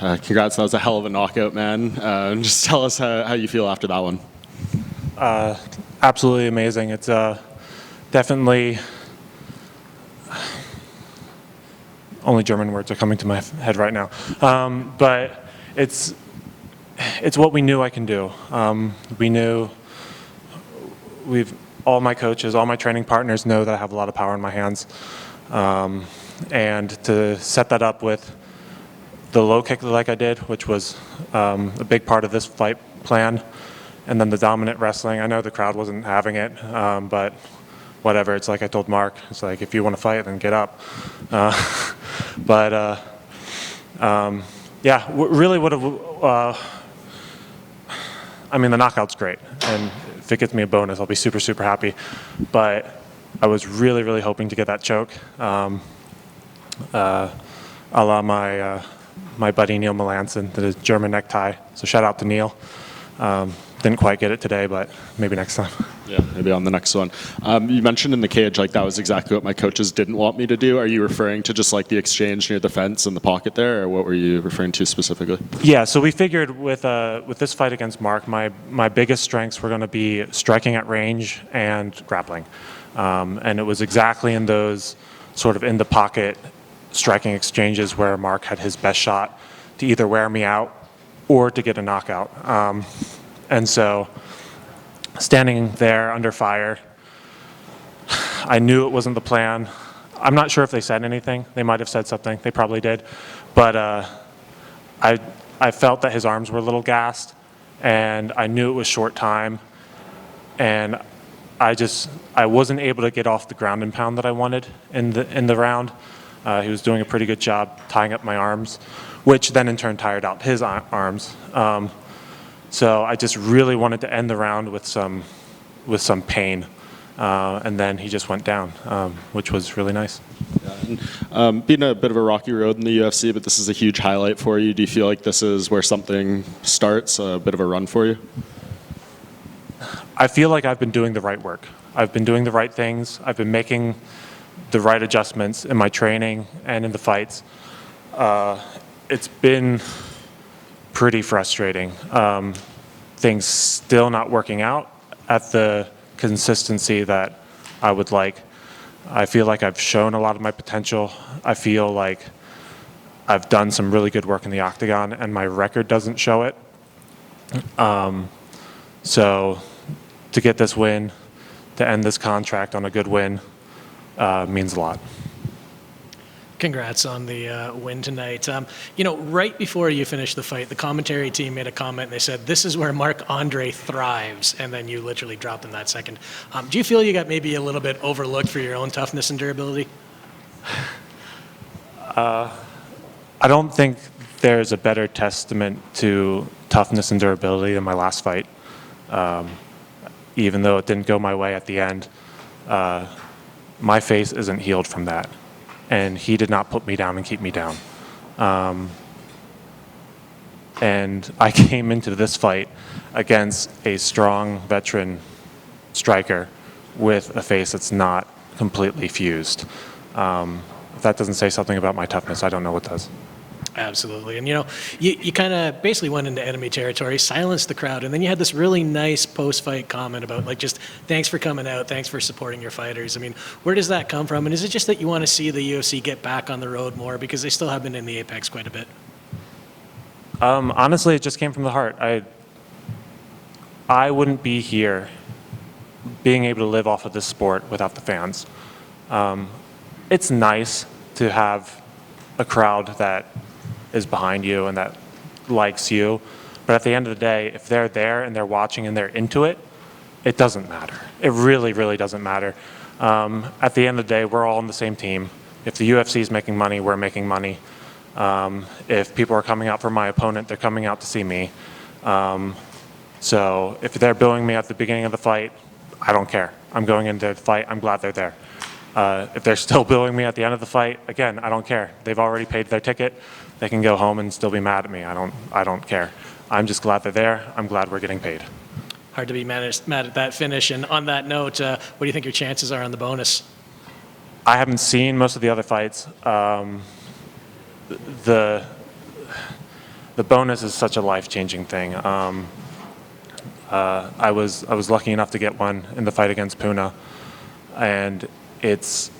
Congrats, that was a hell of a knockout, man. Just tell us how you feel after that one. Absolutely amazing. It's definitely, only German words are coming to my head right now, but it's what we knew I can do. We knew, all my coaches, all my training partners know that I have a lot of power in my hands, and to set that up with the low kick like I did, which was a big part of this fight plan, and then the dominant wrestling. I know the crowd wasn't having it, but whatever. It's like I told Mark, it's like, if you want to fight, then get up. Yeah, really would have, I mean, the knockout's great, and if it gets me a bonus, I'll be super, super happy. But I was really, really hoping to get that choke, a la my buddy Neil Melanson, the German necktie. So shout out to Neil. Didn't quite get it today, but maybe next time. Yeah, maybe on the next one. You mentioned in the cage, like that was exactly what my coaches didn't want me to do. Are you referring to just like the exchange near the fence and the pocket there, or what were you referring to specifically? Yeah, so we figured with this fight against Mark, my biggest strengths were going to be striking at range and grappling. And it was exactly in those sort of in the pocket striking exchanges where Mark had his best shot to either wear me out or to get a knockout. And so standing there under fire, I knew it wasn't the plan. I'm not sure if they said anything. They might have said something. They probably did. But I felt that his arms were a little gassed, and I knew it was short time. And I wasn't able to get off the ground and pound that I wanted in the round. He was doing a pretty good job tying up my arms, which then in turn tired out his arms. So I just really wanted to end the round with some pain, and then he just went down, which was really nice. Yeah, been a bit of a rocky road in the UFC, but this is a huge highlight for you. Do you feel like this is where something starts, a bit of a run for you? I feel like I've been doing the right work. I've been doing the right things. I've been making the right adjustments in my training and in the fights. It's been pretty frustrating. Things still not working out at the consistency that I would like. I feel like I've shown a lot of my potential. I feel like I've done some really good work in the octagon, and my record doesn't show it. So to get this win, to end this contract on a good win, means a lot. Congrats on the win tonight. Right before you finished the fight, the commentary team made a comment and they said, "This is where Marc-Andre thrives," and then you literally dropped him that second. Do you feel you got maybe a little bit overlooked for your own toughness and durability? I don't think there's a better testament to toughness and durability than my last fight. Even though it didn't go my way at the end, my face isn't healed from that. And he did not put me down and keep me down. And I came into this fight against a strong veteran striker with a face that's not completely fused. If that doesn't say something about my toughness, I don't know what does. Absolutely. And you kind of basically went into enemy territory, silenced the crowd, and then you had this really nice post-fight comment about like just thanks for coming out, thanks for supporting your fighters. I mean, where does that come from? And is it just that you want to see the UFC get back on the road more because they still have been in the Apex quite a bit? Honestly, it just came from the heart. I wouldn't be here being able to live off of this sport without the fans. It's nice to have a crowd that is behind you and that likes you. But at the end of the day, if they're there and they're watching and they're into it, it doesn't matter. It really, really doesn't matter. At the end of the day, we're all on the same team. If the UFC is making money, we're making money. If people are coming out for my opponent, they're coming out to see me. So if they're booing me at the beginning of the fight, I don't care. I'm going into the fight. I'm glad they're there. If they're still booing me at the end of the fight, again, I don't care. They've already paid their ticket. They can go home and still be mad at me. I don't care. I'm just glad they're there. I'm glad we're getting paid. Hard to be mad at that finish. And on that note, what do you think your chances are on the bonus? I haven't seen most of the other fights. the bonus is such a life-changing thing. I was lucky enough to get one in the fight against Puna, and it's,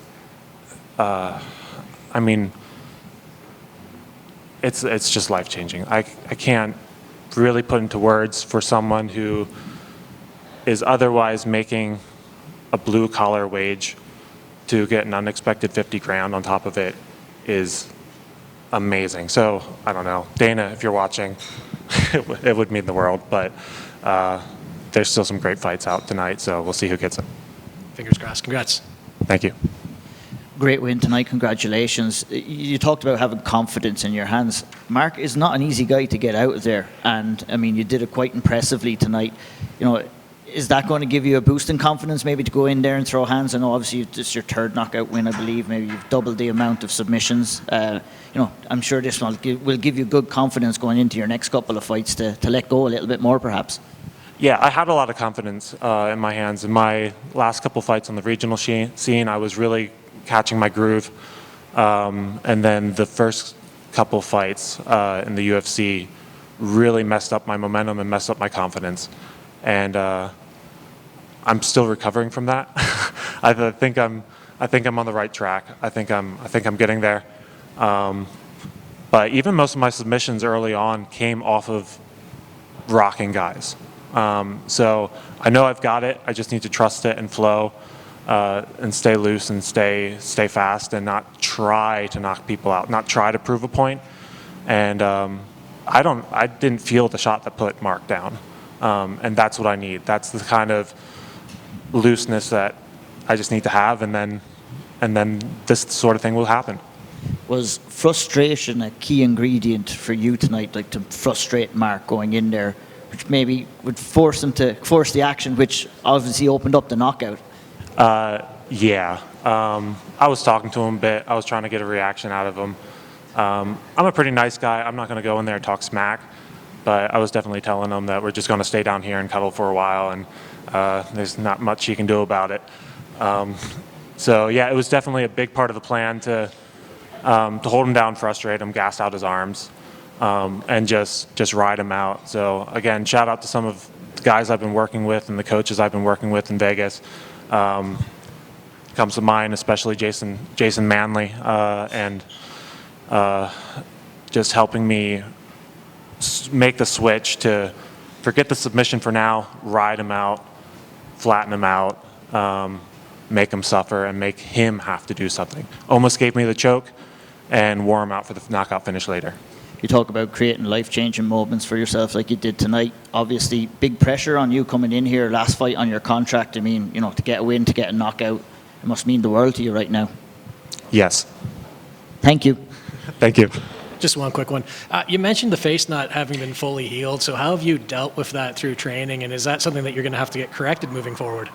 I mean, it's just life-changing. I can't really put into words for someone who is otherwise making a blue-collar wage to get an unexpected 50 grand on top of it is amazing. So, I don't know. Dana, if you're watching, it would mean the world, but there's still some great fights out tonight, so we'll see who gets it. Fingers crossed. Congrats. Thank you. Great win tonight. Congratulations. You talked about having confidence in your hands. Mark is not an easy guy to get out of there, and I mean, you did it quite impressively tonight. You know, is that going to give you a boost in confidence, maybe to go in there and throw hands? I know obviously it's your third knockout win, I believe. Maybe you've doubled the amount of submissions. You know, I'm sure this will give you good confidence going into your next couple of fights to let go a little bit more, perhaps. Yeah, I had a lot of confidence in my hands. In my last couple fights on the regional scene, I was really catching my groove. And then the first couple fights in the UFC really messed up my momentum and messed up my confidence. And I'm still recovering from that. I think I'm on the right track. I think I'm getting there. But even most of my submissions early on came off of rocking guys. So I know I've got it. I just need to trust it and flow, and stay loose and stay fast and not try to knock people out, not try to prove a point. And I didn't feel the shot that put Mark down. And that's what I need. That's the kind of looseness that I just need to have, and then this sort of thing will happen. Was frustration a key ingredient for you tonight, like to frustrate Mark going in there, which maybe would force him to force the action, which obviously opened up the knockout? Yeah. I was talking to him a bit. I was trying to get a reaction out of him. I'm a pretty nice guy. I'm not going to go in there and talk smack, but I was definitely telling him that we're just going to stay down here and cuddle for a while, and there's not much he can do about it. So yeah, it was definitely a big part of the plan to hold him down, frustrate him, gas out his arms, and just ride him out. So again, shout out to some of the guys I've been working with and the coaches I've been working with in Vegas. Comes to mind, especially Jason Manley, and just helping me make the switch to forget the submission for now, ride him out, flatten him out, make him suffer, and make him have to do something. Almost gave me the choke and wore him out for the knockout finish later. You talk about creating life-changing moments for yourself like you did tonight. Obviously, big pressure on you coming in here, last fight on your contract. I mean, you know, to get a win, to get a knockout, it must mean the world to you right now. Yes. Thank you. Thank you. Just one quick one. You mentioned the face not having been fully healed, so how have you dealt with that through training, and is that something that you're going to have to get corrected moving forward?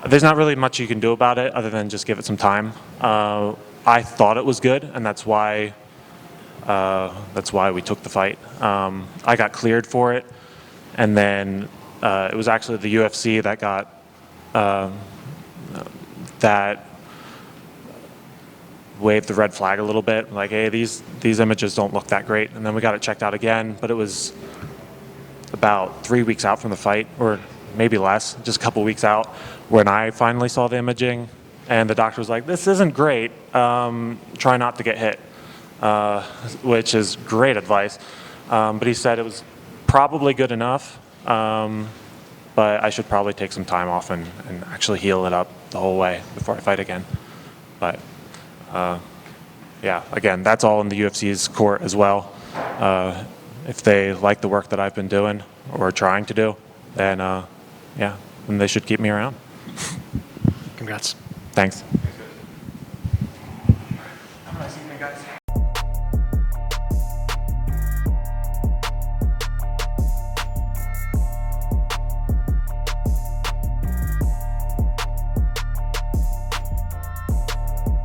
There's not really much you can do about it other than just give it some time. I thought it was good, and that's why we took the fight. I got cleared for it, and then it was actually the UFC that got that waved the red flag a little bit, like, hey, these images don't look that great. And then we got it checked out again, but it was about 3 weeks out from the fight, or maybe less, just a couple weeks out, when I finally saw the imaging, and the doctor was like, this isn't great, try not to get hit, which is great advice. But he said it was probably good enough, but I should probably take some time off and actually heal it up the whole way before I fight again. But yeah, again, that's all in the UFC's court as well. If they like the work that I've been doing or trying to do, then yeah, then they should keep me around. Congrats. Thanks. Have a nice evening, guys.